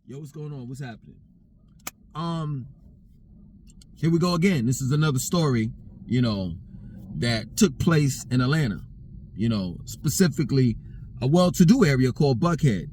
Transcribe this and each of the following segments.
Yo, what's going on? What's happening? Here we go again. This is another story, that took place in Atlanta. Specifically a well-to-do area called Buckhead.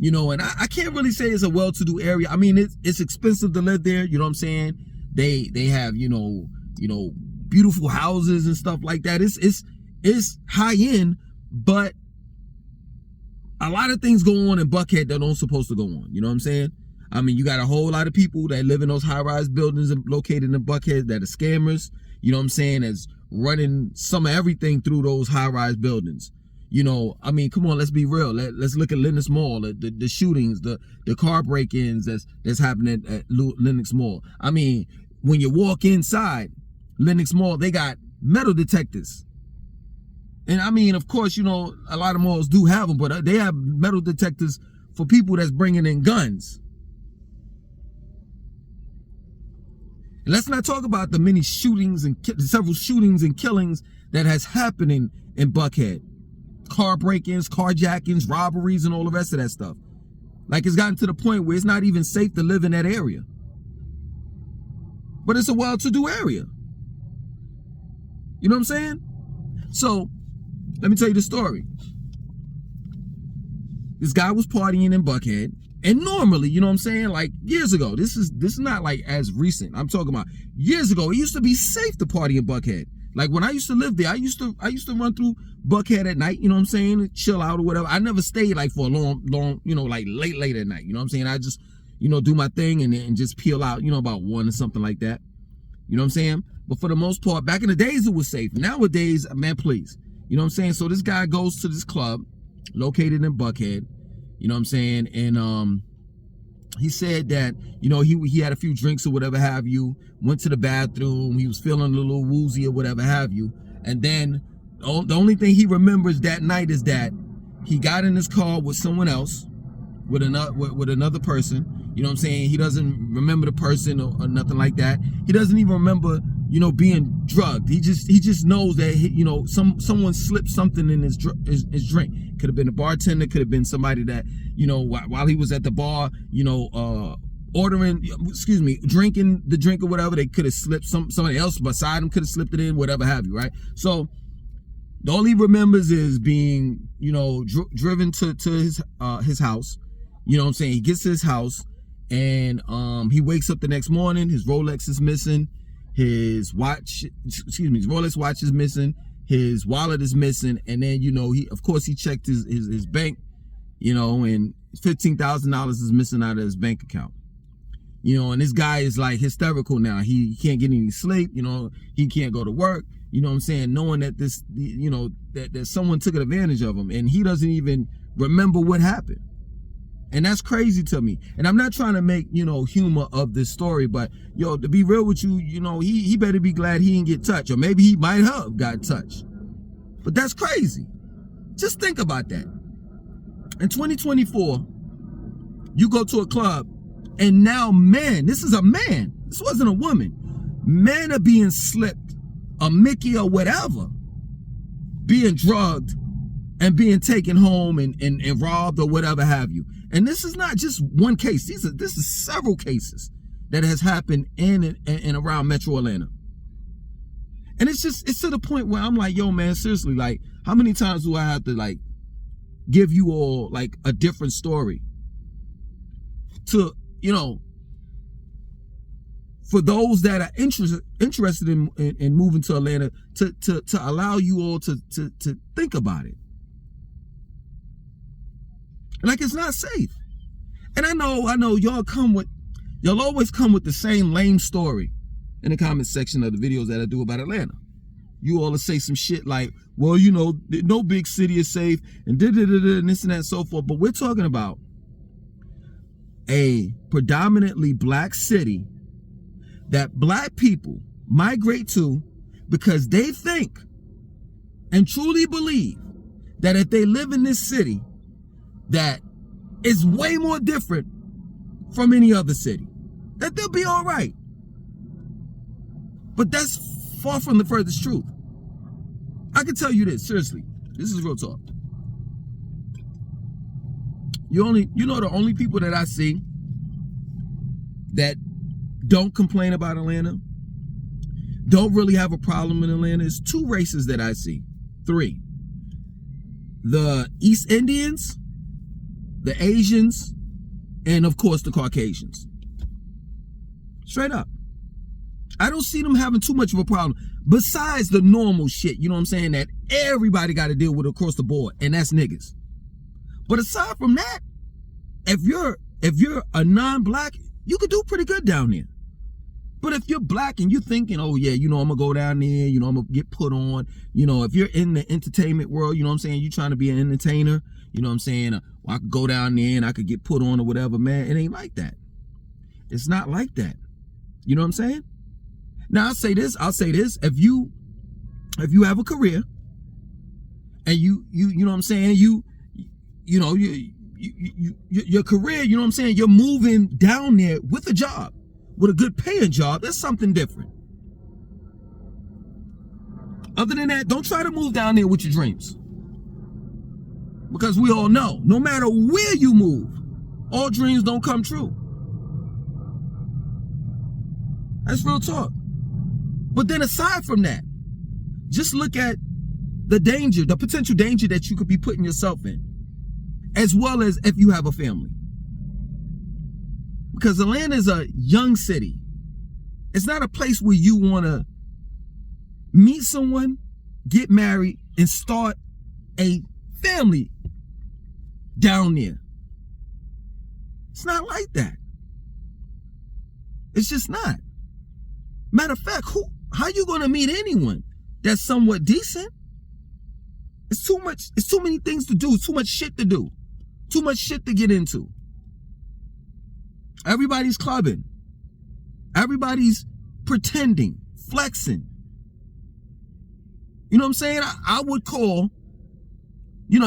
And I can't really say it's a well-to-do area. I mean, it's expensive to live there. You know what I'm saying? They have, beautiful houses and stuff like that. It's high end, but a lot of things go on in Buckhead that aren't supposed to go on. You know what I'm saying? I mean, you got a whole lot of people that live in those high-rise buildings located in Buckhead that are scammers. You know what I'm saying? That's running some of everything through those high-rise buildings. I mean, come on, let's be real. Let's look at Lenox Mall, the shootings, the car break-ins that's happening at Lenox Mall. I mean, when you walk inside Lenox Mall, they got metal detectors. And I mean, of course, a lot of malls do have them, but they have metal detectors for people that's bringing in guns. And let's not talk about the many shootings and several shootings and killings that has happening in Buckhead. Car break-ins, carjackings, robberies, and all the rest of that stuff. Like, it's gotten to the point where it's not even safe to live in that area. But it's a well-to-do area. You know what I'm saying? So, let me tell you the story. This guy was partying in Buckhead, and normally, you know what I'm saying, like years ago, this is not like as recent. I'm talking about years ago. It used to be safe to party in Buckhead. Like when I used to live there, I used to run through Buckhead at night, you know what I'm saying, chill out or whatever. I never stayed like for a long, like late at night, you know what I'm saying? I just, do my thing and just peel out, about 1 or something like that. You know what I'm saying? But for the most part, back in the days, it was safe. Nowadays, man, please. You know what I'm saying? So this guy goes to this club located in Buckhead, you know what I'm saying? And he said that, he had a few drinks or whatever have you, went to the bathroom, he was feeling a little woozy or whatever have you. And then the only thing he remembers that night is that he got in his car with someone else, with another person. You know what I'm saying? He doesn't remember the person or nothing like that. He doesn't even remember, being drugged. He just knows that someone slipped something in his drink. Could have been a bartender, could have been somebody that, while he was at the bar, drinking the drink or whatever, they could have slipped somebody else beside him could have slipped it in, whatever have you, right? So all he remembers is being, driven to his house. You know what I'm saying? He gets to his house and he wakes up the next morning. His Rolex is missing. His Rolex watch is missing. His wallet is missing. And then, he checked his bank, and $15,000 is missing out of his bank account. And this guy is like hysterical now. He can't get any sleep. He can't go to work. You know what I'm saying? Knowing that this, that someone took advantage of him, and he doesn't even remember what happened. And that's crazy to me. And I'm not trying to make, humor of this story, but to be real with you, he better be glad he didn't get touched, or maybe he might have got touched. But that's crazy. Just think about that. In 2024, you go to a club, and now men, this is a man, this wasn't a woman, men are being slipped, a Mickey or whatever, being drugged and being taken home and robbed or whatever have you. And this is not just one case. This is several cases that has happened in and around Metro Atlanta. And it's to the point where I'm like, yo, man, seriously, like, how many times do I have to, like, give you all, like, a different story to, for those that are interested in moving to Atlanta, to allow you all to think about it. Like, it's not safe. And I know y'all always come with the same lame story in the comment section of the videos that I do about Atlanta. You all will say some shit like, well, no big city is safe, and and this and that and so forth. But we're talking about a predominantly black city that black people migrate to because they think and truly believe that if they live in this city, that is way more different from any other city, that they'll be all right. But that's far from the furthest truth. I can tell you this, seriously, this is real talk. You know the only people that I see that don't complain about Atlanta, don't really have a problem in Atlanta, is two races that I see. Three. The East Indians, the Asians, and of course the Caucasians. Straight up. I don't see them having too much of a problem. Besides the normal shit, you know what I'm saying, that everybody got to deal with across the board, and that's niggas. But aside from that, if you're a non-black, you could do pretty good down there. But if you're black and you're thinking, oh yeah, you know, I'm gonna go down there, you know, I'm gonna get put on, you know, if you're in the entertainment world, you know what I'm saying, you're trying to be an entertainer, you know what I'm saying, well, I could go down there and I could get put on or whatever, man, it ain't like that. It's not like that. You know what I'm saying? Now I'll say this, if you have a career and you know what I'm saying, your career, you know what I'm saying, you're moving down there with a job, with a good paying job, that's something different. Other than that, don't try to move down there with your dreams. Because we all know, no matter where you move, all dreams don't come true. That's real talk. But then aside from that, just look at the danger, the potential danger that you could be putting yourself in, as well as if you have a family. Because Atlanta is a young city. It's not a place where you want to meet someone, get married, and start a family down there. It's not like that. It's just not. Matter of fact, how you gonna meet anyone that's somewhat decent? It's too much, it's too many things to do, too much shit to do, too much shit to get into. Everybody's clubbing. Everybody's pretending, flexing. You know what I'm saying? I would call, you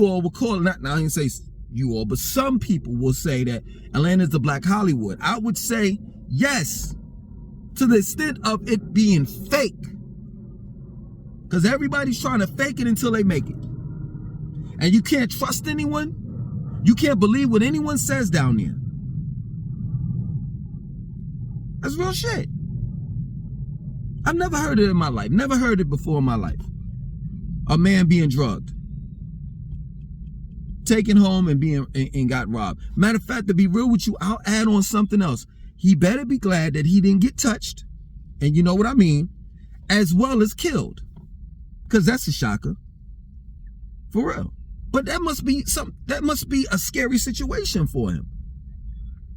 all would call, not, I didn't say you all, but some people will say that Atlanta's the Black Hollywood. I would say yes, to the extent of it being fake. Because everybody's trying to fake it until they make it. And you can't trust anyone. You can't believe what anyone says down there. That's real shit. I've never heard it in my life. Never heard it before in my life. A man being drugged, taken home and got robbed. Matter of fact, to be real with you, I'll add on something else. He better be glad that he didn't get touched, and you know what I mean, as well as killed. Because that's a shocker. For real. But that must be a scary situation for him.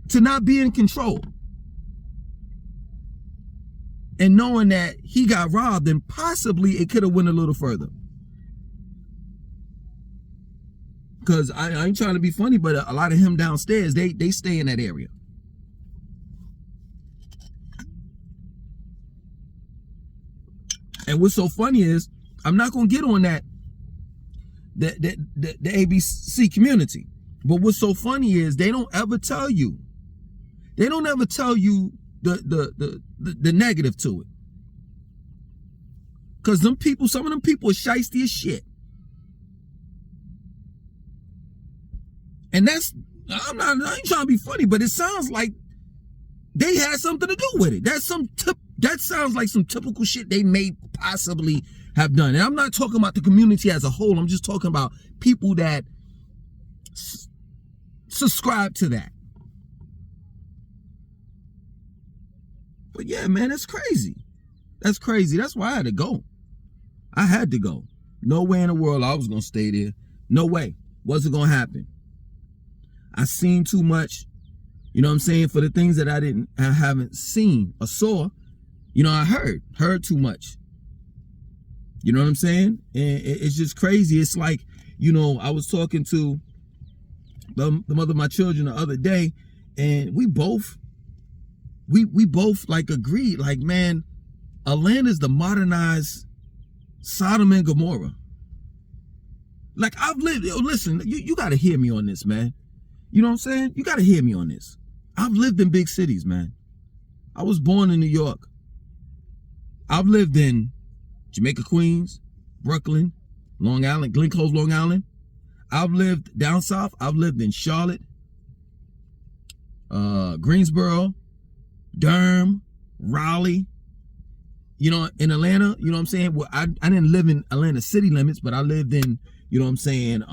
To not be in control. And knowing that he got robbed, and possibly it could have went a little further. Because I ain't trying to be funny, but a lot of him downstairs, they stay in that area. And what's so funny is, I'm not gonna get on the ABC community. But what's so funny is they don't ever tell you. They don't ever tell you the negative to it. Cause some of them people are shiesty as shit. And I ain't trying to be funny, but it sounds like they had something to do with it. That sounds like some typical shit they may possibly have done. And I'm not talking about the community as a whole. I'm just talking about people that subscribe to that. But yeah, man, that's crazy. That's crazy. That's why I had to go. I had to go. No way in the world I was going to stay there. No way. Wasn't going to happen. I seen too much, you know what I'm saying, for the things that I haven't seen or saw. You know, I heard too much. You know what I'm saying? And it's just crazy. It's like, you know, I was talking to the mother of my children the other day, and we both like agreed, like, man, Atlanta's the modernized Sodom and Gomorrah. Like, I've lived, listen, you got to hear me on this, man. You know what I'm saying? You got to hear me on this. I've lived in big cities, man. I was born in New York. I've lived in Jamaica, Queens, Brooklyn, Long Island, Glen Close, Long Island. I've lived down south. I've lived in Charlotte, Greensboro, Durham, Raleigh, you know, in Atlanta, you know what I'm saying? Well, I didn't live in Atlanta city limits, but I lived in, you know what I'm saying,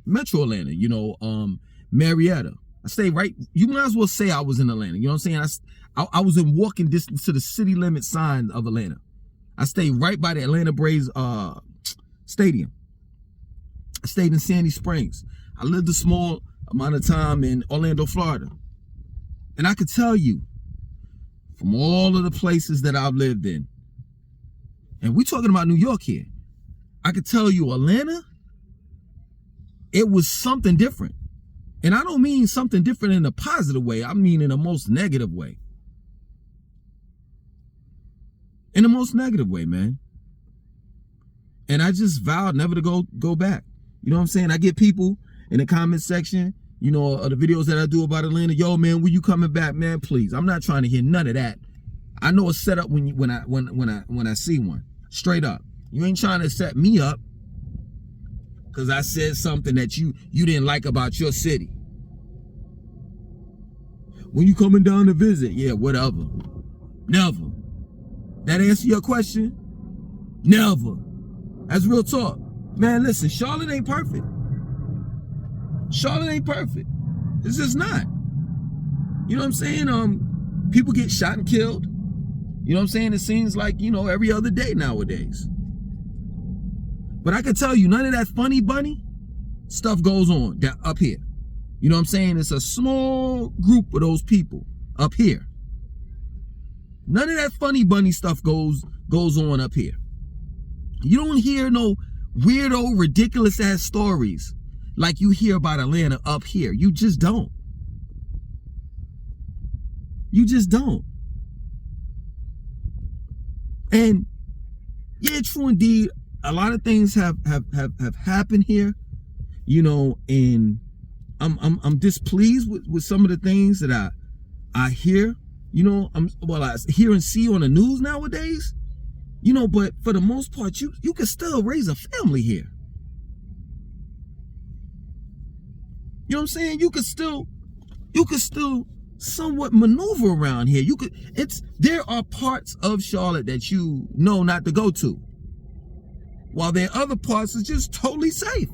Metro Atlanta, you know, Marietta. I stayed right, you might as well say I was in Atlanta, you know what I'm saying? I was in walking distance to the city limit sign of Atlanta. I stayed right by the Atlanta Braves stadium. I stayed in Sandy Springs. I lived a small amount of time in Orlando, Florida. And I could tell you, from all of the places that I've lived in, and we're talking about New York here, I could tell you Atlanta, it was something different. And I don't mean something different in a positive way. I mean in the most negative way. In the most negative way, man. And I just vowed never to go back. You know what I'm saying? I get people in the comment section, you know, of the videos that I do about Atlanta. Yo, man, when you coming back, man? Please. I'm not trying to hear none of that. I know it's set up when I see one. Straight up. You ain't trying to set me up because I said something that you didn't like about your city. When you coming down to visit, yeah, whatever. Never. That answer your question? Never. That's real talk. Man, listen, Charlotte ain't perfect. Charlotte ain't perfect. It's just not. You know what I'm saying? People get shot and killed. You know what I'm saying? It seems like, you know, every other day nowadays. But I can tell you, none of that funny bunny stuff goes on down up here. You know what I'm saying? It's a small group of those people up here. None of that funny bunny stuff goes on up here. You don't hear no weirdo, ridiculous ass stories like you hear about Atlanta up here. You just don't. You just don't. And yeah, true indeed, a lot of things have happened here, you know, and I'm displeased with some of the things that I hear, you know, I hear and see on the news nowadays. You know, but for the most part, you can still raise a family here. You know what I'm saying? You could still somewhat maneuver around here. There are parts of Charlotte that you know not to go to, while there are other parts that's just totally safe.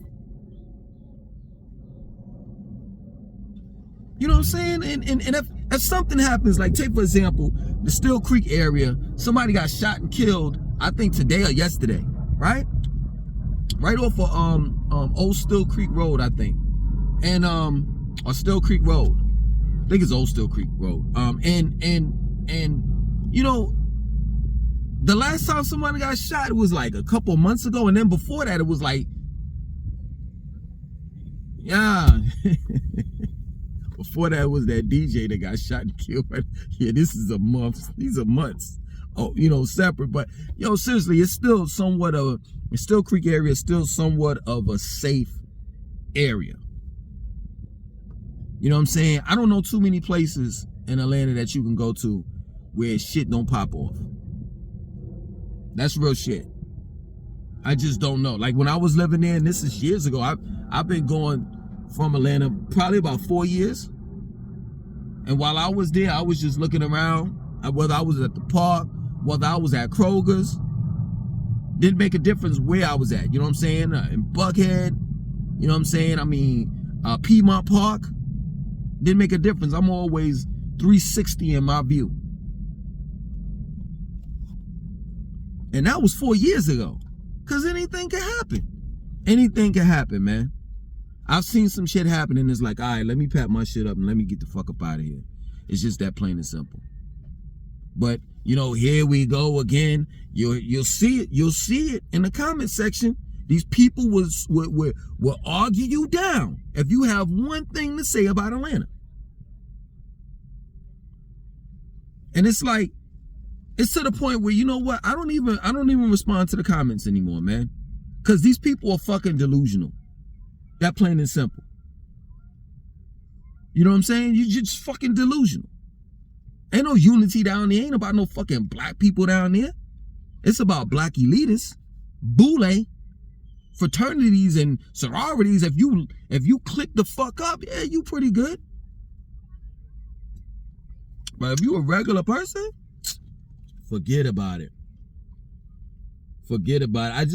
You know what I'm saying? And if something happens, like take for example, the Still Creek area, somebody got shot and killed, I think today or yesterday, right? Right off of Old Still Creek Road, I think. And or Still Creek Road. I think it's Old Still Creek Road. And you know, the last time somebody got shot, it was like a couple months ago, and then before that it was like, yeah. Before that was that DJ that got shot and killed. Yeah, this is a month. These are months. Oh, you know, separate. But yo, seriously, it's still somewhat of a Still Creek area is still somewhat of a safe area. You know what I'm saying? I don't know too many places in Atlanta that you can go to where shit don't pop off. That's real shit. I just don't know. Like when I was living there, and this is years ago, I've been going from Atlanta probably about 4 years. And while I was there, I was just looking around, whether I was at the park, whether I was at Kroger's, didn't make a difference where I was at. You know what I'm saying? In Buckhead, you know what I'm saying? I mean, Piedmont Park, didn't make a difference. I'm always 360 in my view. And that was 4 years ago. Because anything can happen. Anything can happen, man. I've seen some shit happen and it's like, all right, let me pack my shit up and let me get the fuck up out of here. It's just that plain and simple. But, you know, here we go again. You'll see it. You'll see it in the comment section. These people will argue you down if you have one thing to say about Atlanta. And it's like, it's to the point where, you know what? I don't even respond to the comments anymore, man. Because these people are fucking delusional. That plain and simple. You know what I'm saying? You're just fucking delusional. Ain't no unity down there. Ain't about no fucking black people down there. It's about black elitists, boule, fraternities and sororities, if you click the fuck up, yeah, you pretty good. But if you a regular person, forget about it. Forget about it. I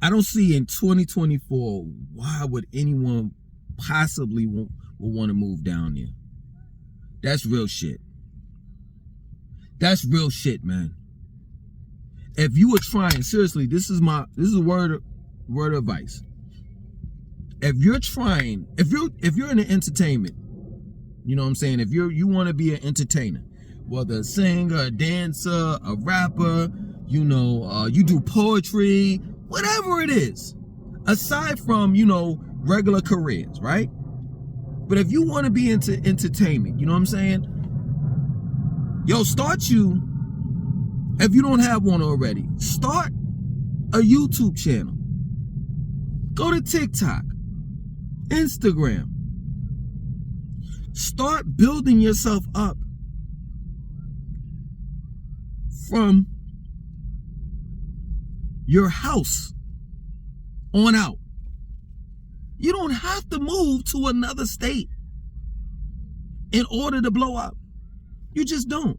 don't see in 2024 why would anyone possibly will want to move down there. That's real shit. That's real shit, man. If you were trying, seriously, this is word of advice. If you're in the entertainment, you know what I'm saying? If you want to be an entertainer, whether a singer, a dancer, a rapper, you do poetry, whatever it is, aside from, regular careers, right? But if you want to be into entertainment, you know what I'm saying? Yo, if you don't have one already, start a YouTube channel. Go to TikTok, Instagram. Start building yourself up from your house on out. You don't have to move to another state in order to blow up. You just don't.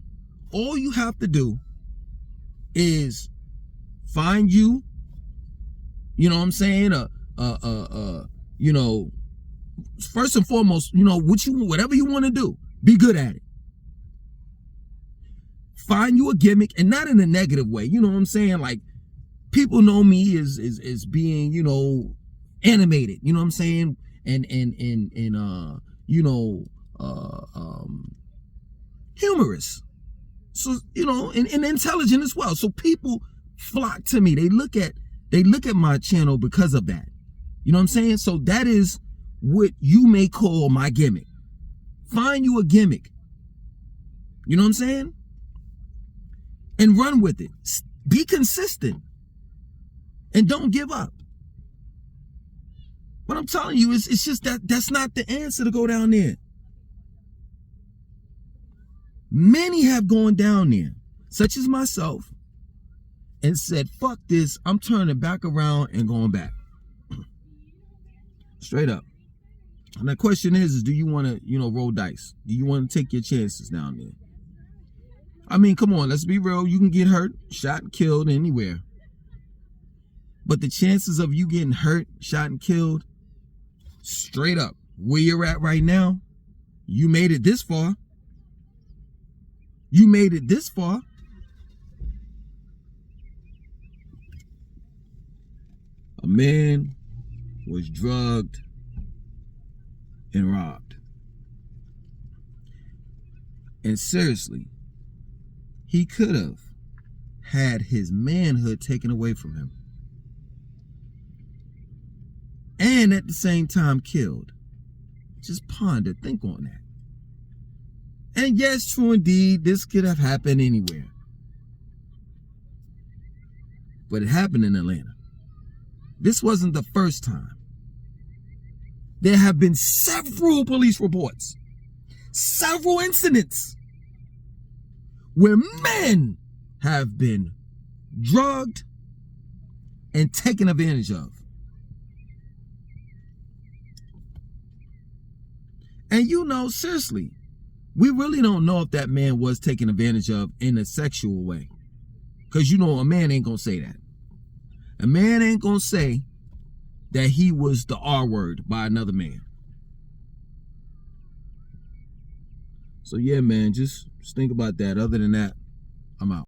All you have to do is find you know what I'm saying, first and foremost, whatever you want to do, be good at it. Find you a gimmick, and not in a negative way. You know what I'm saying? Like, people know me as being, animated. You know what I'm saying? And humorous. So, and intelligent as well. So people flock to me. They look at my channel because of that. You know what I'm saying? So that is what you may call my gimmick. Find you a gimmick. You know what I'm saying? And run with it. Be consistent. And don't give up. What I'm telling you is, it's just that's not the answer to go down there. Many have gone down there, such as myself, and said, fuck this, I'm turning back around and going back. Straight up. And the question is do you want to, roll dice? Do you want to take your chances down there? I mean, come on, let's be real. You can get hurt, shot, and killed anywhere. But the chances of you getting hurt, shot, and killed, straight up, where you're at right now, you made it this far. You made it this far. A man was drugged and robbed. And seriously, he could have had his manhood taken away from him. And at the same time killed. Just ponder, think on that. And yes, true indeed, this could have happened anywhere. But it happened in Atlanta. This wasn't the first time. There have been several police reports, several incidents where men have been drugged and taken advantage of. And seriously, we really don't know if that man was taken advantage of in a sexual way. Because a man ain't gonna say that. A man ain't gonna say that he was the R word by another man. So yeah, man, just think about that. Other than that, I'm out.